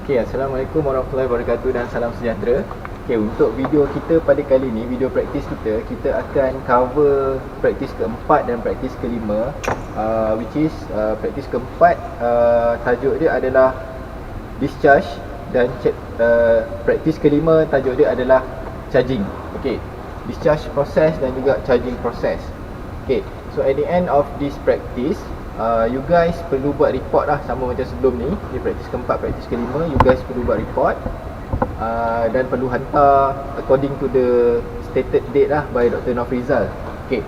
Okay, Assalamualaikum warahmatullahi wabarakatuh dan salam sejahtera. Okay, untuk video kita pada kali ni, video praktis kita akan cover praktis keempat dan praktis kelima, which is praktis keempat, tajuk dia adalah discharge, dan praktis kelima tajuk dia adalah charging. Okay, discharge process dan juga charging process. Okay, so at the end of this practice, you guys perlu buat report lah, sama macam sebelum ni. Di praktis keempat, praktis kelima, you guys perlu buat report dan perlu hantar according to the stated date lah by Dr. Nofrizal. Okay,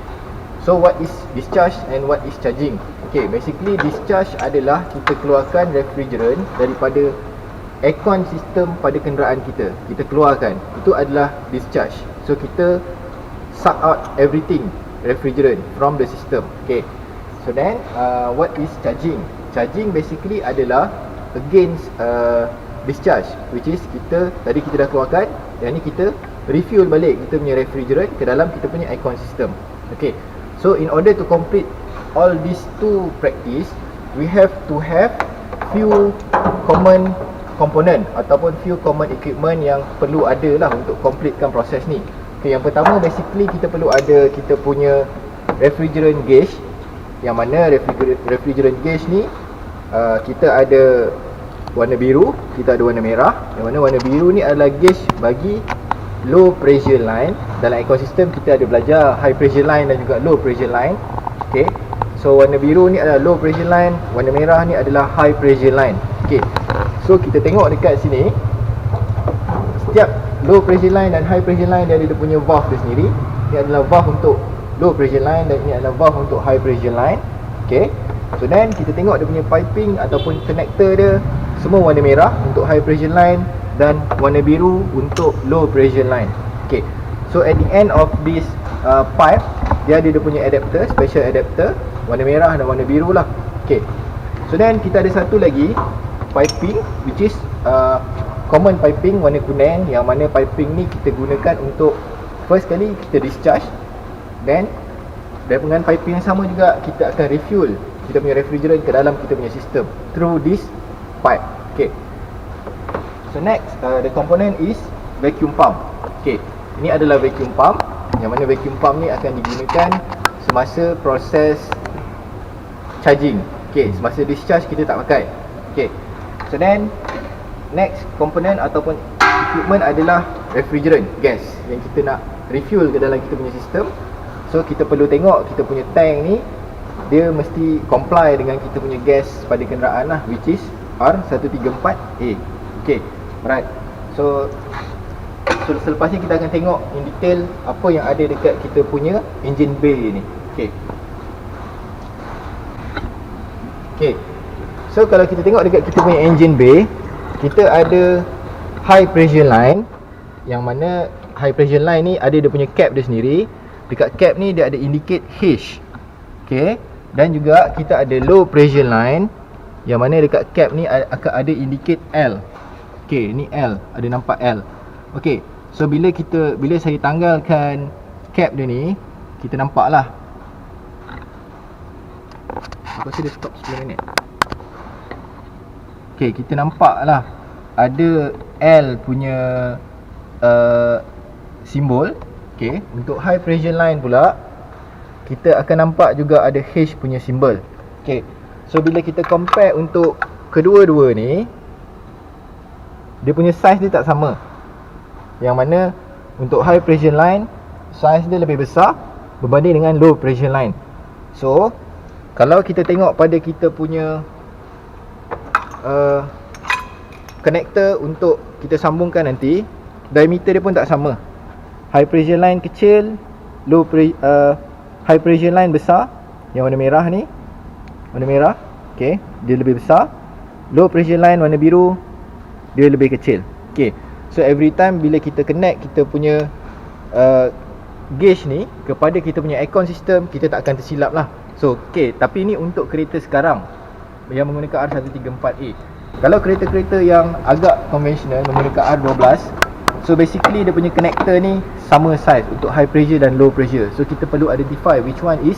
so what is discharge and what is charging? Okay, basically discharge adalah kita keluarkan refrigerant daripada aircon sistem pada kenderaan kita. Kita keluarkan, itu adalah discharge. So kita suck out everything refrigerant from the system. Okay, so then what is charging? Charging basically adalah against discharge, which is tadi kita dah keluarkan, dan ni kita refuel balik kita punya refrigerant ke dalam kita punya aircon system. Okay, so in order to complete all these two practice, we have to have few common component ataupun few common equipment yang perlu ada lah untuk completekan proses ni. Okay, yang pertama basically kita perlu ada kita punya refrigerant gauge, yang mana refrigerant gauge ni kita ada warna biru, kita ada warna merah. Yang mana warna biru ni adalah gauge bagi low pressure line. Dalam aircon system kita ada belajar high pressure line dan juga low pressure line. Okay, so warna biru ni adalah low pressure line, warna merah ni adalah high pressure line. Okay, so kita tengok dekat sini, setiap low pressure line dan high pressure line dia ada dia punya valve dia sendiri. Ini adalah valve untuk low pressure line dan ini adalah valve untuk high pressure line. Okay, so then kita tengok dia punya piping ataupun connector dia, semua warna merah untuk high pressure line dan warna biru untuk low pressure line. Okay, so at the end of this pipe, dia ada dia punya adapter, special adapter, warna merah dan warna biru lah. Okay, so then kita ada satu lagi piping, which is common piping warna kuning, yang mana piping ni kita gunakan untuk first kali kita discharge, then dengan piping yang sama juga kita akan refuel kita punya refrigerant ke dalam kita punya sistem through this pipe. Okay, so next the component is vacuum pump. Okay, ini adalah vacuum pump, yang mana vacuum pump ni akan digunakan semasa proses charging. Okay, semasa discharge kita tak pakai. Okay, so then next component ataupun equipment adalah refrigerant gas yang kita nak refuel ke dalam kita punya sistem. So kita perlu tengok kita punya tank ni, dia mesti comply dengan kita punya gas pada kenderaan lah, which is R134A. Okay, alright. So selepas ni kita akan tengok in detail apa yang ada dekat kita punya engine bay ni. Okay, okay, so kalau kita tengok dekat kita punya engine bay, kita ada high pressure line, yang mana high pressure line ni ada dia punya cap dia sendiri. Dekat cap ni dia ada indicate H. Okay, dan juga kita ada low pressure line, yang mana dekat cap ni akan ada indicate L. Okay, ni L, ada nampak L. Okay, so bila saya tanggalkan cap dia ni, kita nampak lah, aku rasa dia stop 10 minit. Okay, kita nampak lah ada L punya simbol. Okay, untuk high pressure line pula kita akan nampak juga ada H punya simbol. Okay, so bila kita compare untuk kedua-dua ni, dia punya size dia tak sama. Yang mana untuk high pressure line size dia lebih besar berbanding dengan low pressure line. So kalau kita tengok pada kita punya connector untuk kita sambungkan nanti, diameter dia pun tak sama. High pressure line kecil, high pressure line besar, yang warna merah ni, warna merah, okay, dia lebih besar. Low pressure line warna biru, dia lebih kecil. Okay, so every time bila kita connect kita punya gauge ni kepada kita punya aircon system, kita tak akan tersilap lah. So okay, tapi ni untuk kereta sekarang yang menggunakan R134A. Kalau kereta-kereta yang agak konvensional menggunakan R12, so basically dia punya connector ni sama size untuk high pressure dan low pressure. So kita perlu identify which one is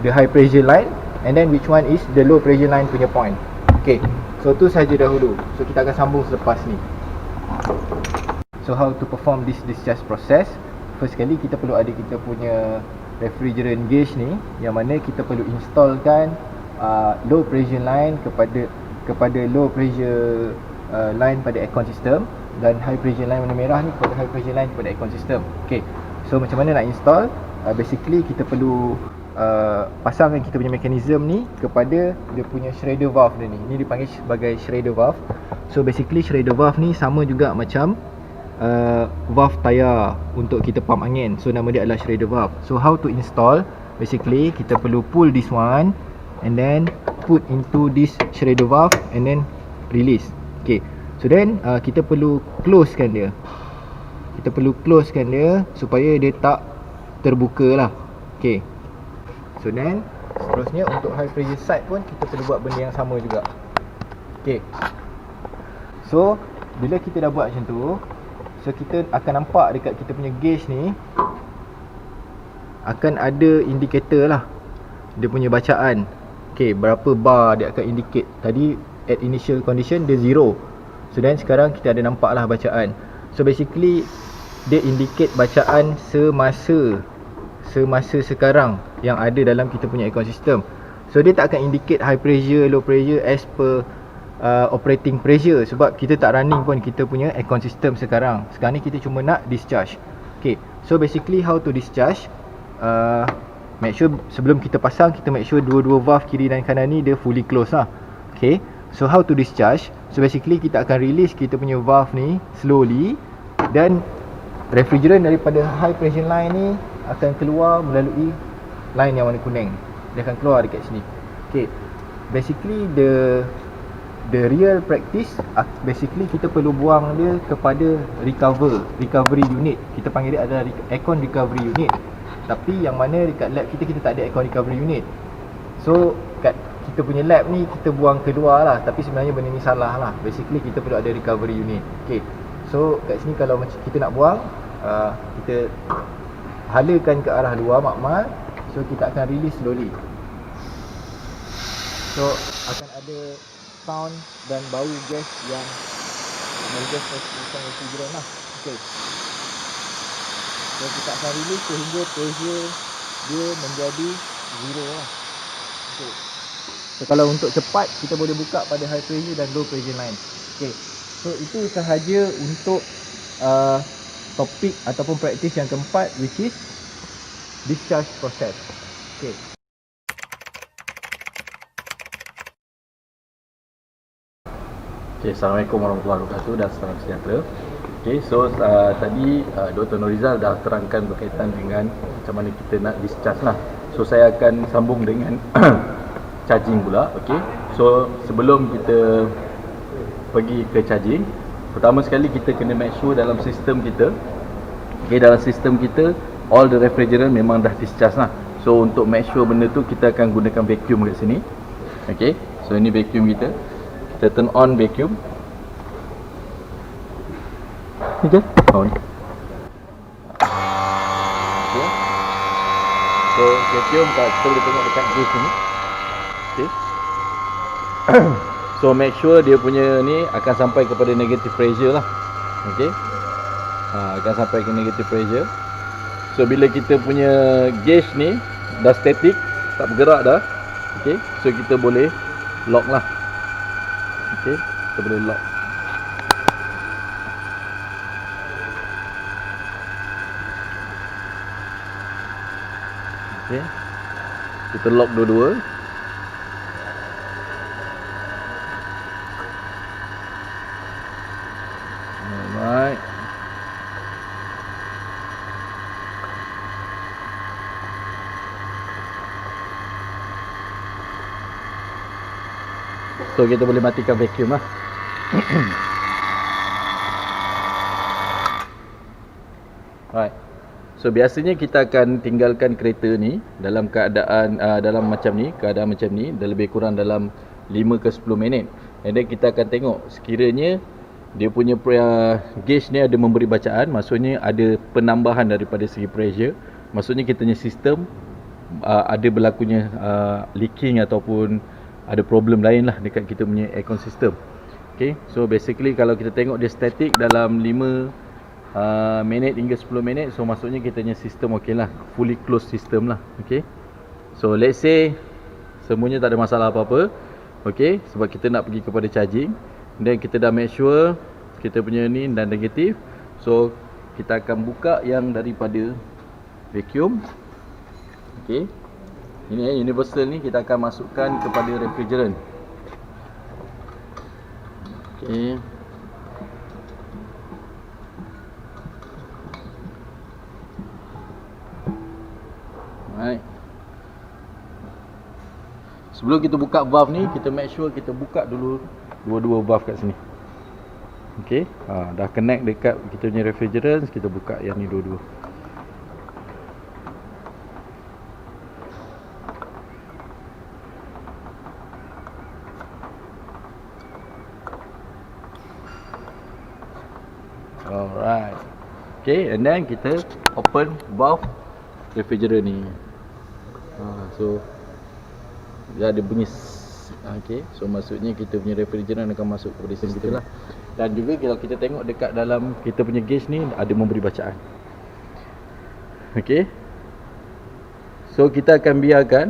the high pressure line and then which one is the low pressure line punya point. Okay, So tu saja dahulu. So kita akan sambung selepas ni. So how to perform this discharge process? First sekali kita perlu ada kita punya refrigerant gauge ni, yang mana kita perlu installkan low pressure line kepada low pressure line pada aircon system, dan high pressure line warna merah ni kepada high pressure line kepada aircon system. Okay, so macam mana nak install? Basically kita perlu pasangkan kita punya mekanisme ni kepada dia punya shredder valve dia ni. Ni dipanggil sebagai shredder valve. So basically shredder valve ni sama juga macam valve tayar untuk kita pump angin. So nama dia adalah shredder valve. So how to install? Basically kita perlu pull this one and then put into this shredder valve and then release. Okay, so then kita perlu closekan dia. Kita perlu closekan dia supaya dia tak terbuka lah. Okay, so then seterusnya untuk high pressure side pun kita perlu buat benda yang sama juga. Okay, so bila kita dah buat macam tu, so kita akan nampak dekat kita punya gauge ni akan ada indikator lah, dia punya bacaan. Okay, berapa bar dia akan indicate. Tadi at initial condition dia 0. So then sekarang kita ada nampak lah bacaan. So basically dia indicate bacaan semasa sekarang yang ada dalam kita punya aircon system. So dia tak akan indicate high pressure, low pressure as per operating pressure, sebab kita tak running pun kita punya aircon system sekarang. Sekarang ni kita cuma nak discharge. Okay, so basically how to discharge, make sure sebelum kita pasang, kita make sure dua-dua valve kiri dan kanan ni dia fully close lah. Okay, so how to discharge? So basically kita akan release kita punya valve ni slowly, dan refrigerant daripada high pressure line ni akan keluar melalui line yang warna kuning. Dia akan keluar dekat sini. Okay, basically the real practice, basically kita perlu buang dia kepada recovery unit. Kita panggil dia adalah aircon recovery unit. Tapi yang mana dekat lab kita tak ada aircon recovery unit. So kat kita punya lab ni kita buang keluar lah, tapi sebenarnya benda ni salah lah. Basically kita perlu ada recovery unit. Okay, so kat sini kalau macam kita nak buang, kita halakan ke arah luar makmal. So kita akan release slowly. So akan ada sound dan bau gas yang menggas refrigerant lah. Okay, so kita akan release sehingga pressure dia menjadi 0 lah. Okay, so kalau untuk cepat kita boleh buka pada high pressure dan low pressure line. Okay, so itu sahaja untuk topik ataupun praktis yang keempat, which is discharge process. Okay. Okay, Assalamualaikum warahmatullahi wabarakatuh dan salam sejahtera. Okay, so tadi Dr. Norizal dah terangkan berkaitan dengan macam mana kita nak discharge lah. So saya akan sambung dengan charging pula. Okay, so sebelum kita pergi ke charging, pertama sekali kita kena make sure dalam sistem kita, okay, dalam sistem kita all the refrigerant memang dah discharge lah. So untuk make sure benda tu, kita akan gunakan vacuum kat sini. Okay, so ini vacuum kita. Kita turn on vacuum. Ni je? Oh ni. Okay. So vacuum kita boleh tengok dekat gauge ni. Okay. So make sure dia punya ni akan sampai kepada negative pressure lah. Okay, akan sampai ke negative pressure. So bila kita punya gauge ni dah static, tak bergerak dah. Okay, so kita boleh lock lah. Okay, kita boleh lock. Okay, kita lock dua-dua. Alright. So kita boleh matikan vacuum lah. Alright. So biasanya kita akan tinggalkan kereta ni dalam keadaan dalam macam ni, keadaan macam ni, lebih kurang dalam 5 ke 10 minit. And then kita akan tengok sekiranya dia punya gauge ni ada memberi bacaan, maksudnya ada penambahan daripada segi pressure, maksudnya kita punya sistem ada berlakunya leaking ataupun ada problem lain lah dekat kita punya aircon system. Okay, so basically kalau kita tengok dia static dalam 5 minit hingga 10 minit, so maksudnya kita punya sistem okey lah, fully closed system lah. Okay, so let's say semuanya tak ada masalah apa-apa. Okay, sebab kita nak pergi kepada charging, dan kita dah make sure kita punya ni dan negatif. So kita akan buka yang daripada vacuum. Okay, ini universal ni kita akan masukkan kepada refrigerant. Okay, alright. Sebelum kita buka valve ni, kita make sure kita buka dulu dua-dua valve kat sini. Okay, dah connect dekat kita punya refrigerant, kita buka yang ni dua-dua. Alright. Okay, and then kita open valve refrigerant ni. So dia ada bunyi. Okay, so maksudnya kita punya refrigerant akan masuk kepada sistem lah. Dan juga kalau kita tengok dekat dalam kita punya gauge ni ada memberi bacaan. Okay, so kita akan biarkan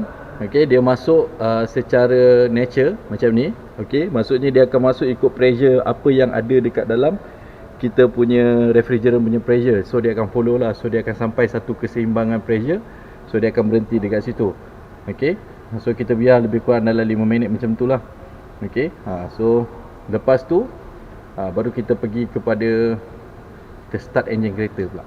dia masuk secara nature macam ni. Okay, maksudnya dia akan masuk ikut pressure apa yang ada dekat dalam kita punya refrigerant punya pressure. So dia akan follow lah. So dia akan sampai satu keseimbangan pressure. So dia akan berhenti dekat situ. Okay, so kita biar lebih kurang dalam 5 minit macam tu lah. Okay, so lepas tu baru kita pergi kepada kita start engine kereta pula.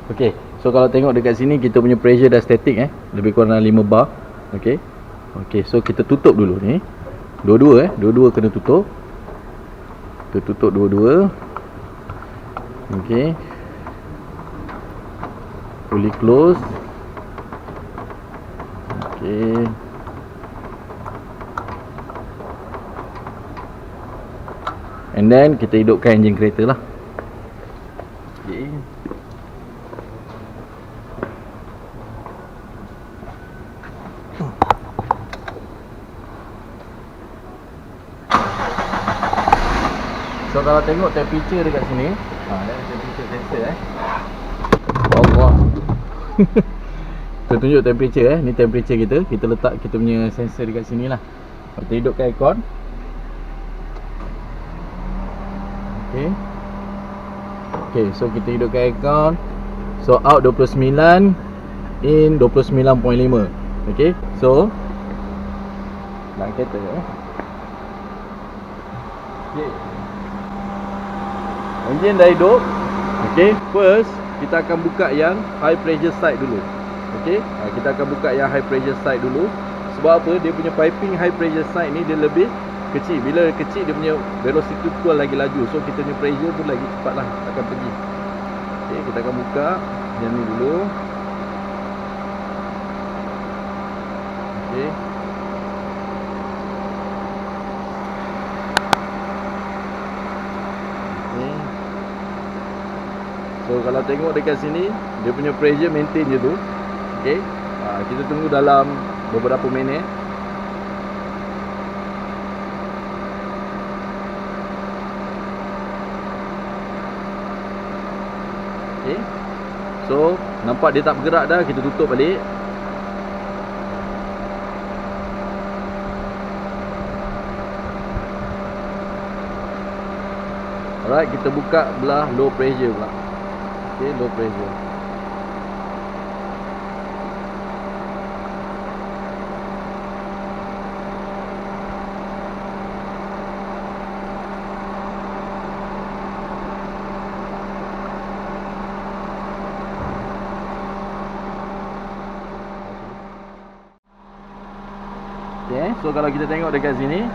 Okay, so kalau tengok dekat sini kita punya pressure dah static lebih kurang dalam 5 bar. Okay, so kita tutup dulu ni. Dua-dua kena tutup. Kita tutup dua-dua. Okay, fully close. Okay, and then kita hidupkan enjin kereta lah. Okay, so kalau tengok temperature dekat sini, ada temperature sensor Allah. Kita tunjuk temperature ni temperature kita. Kita letak kita punya sensor dekat sini lah. Kita hidupkan aircon. Okay, so kita hidupkan aircon. So out 29, in 29.5. Okay, so nak kereta Okay, enjin dah hidup. Okay, first kita akan buka yang high pressure side dulu. Okay, kita akan buka yang high pressure side dulu. Sebab apa? Dia punya piping high pressure side ni dia lebih kecil. Bila kecil dia punya velocity tu lagi laju. So kita punya pressure tu lagi cepat lah akan pergi. Okay, kita akan buka yang ni dulu. Okay, so kalau tengok dekat sini dia punya pressure maintain je tu. Okay, kita tunggu dalam beberapa minit. Okay, so nampak dia tak bergerak dah. Kita tutup balik. Alright, kita buka belah low pressure pula. Okay, low pressure. Okay, so kalau kita tengok dekat sini,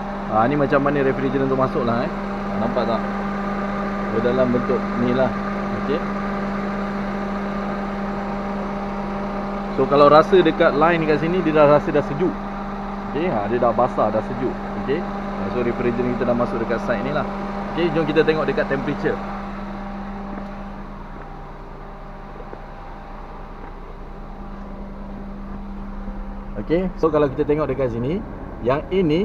ni macam mana refrigerant tu masuk lah nampak tak? Dia dalam bentuk ni lah. Okay, so kalau rasa dekat line dekat sini, dia dah rasa dah sejuk. Okay, dia dah basah, dah sejuk. Okay, so refrigerant kita dah masuk dekat side ni lah. Okay, jom kita tengok dekat temperature. Okey, so kalau kita tengok dekat sini, yang ini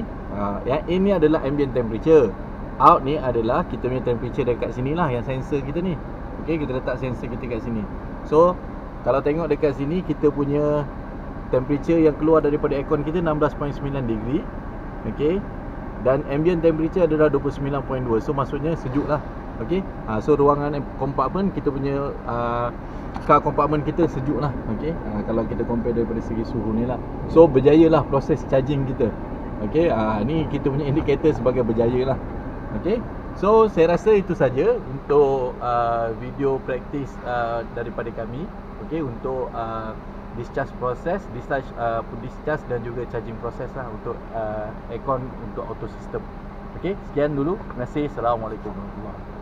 adalah ambient temperature. Out ni adalah kita punya temperature dekat sini lah, yang sensor kita ni. Okey, kita letak sensor kita kat sini. So kalau tengok dekat sini, kita punya temperature yang keluar daripada aircon kita 16.9 degree. Okey, dan ambient temperature adalah 29.2. So maksudnya sejuk lah. Okey, so ruangan compartment kita punya car compartment kita sejuk lah. Okey, kalau kita compare daripada segi suhu ni lah. So berjaya lah proses charging kita. Okey, ni kita punya indicator sebagai berjaya lah. Okey, so saya rasa itu saja untuk video praktis daripada kami. Okey, untuk discharge proses, discharge dan juga charging proses lah untuk aircon untuk auto system. Okey, sekian dulu. Terima kasih. Assalamualaikum warahmatullahi wabarakatuh.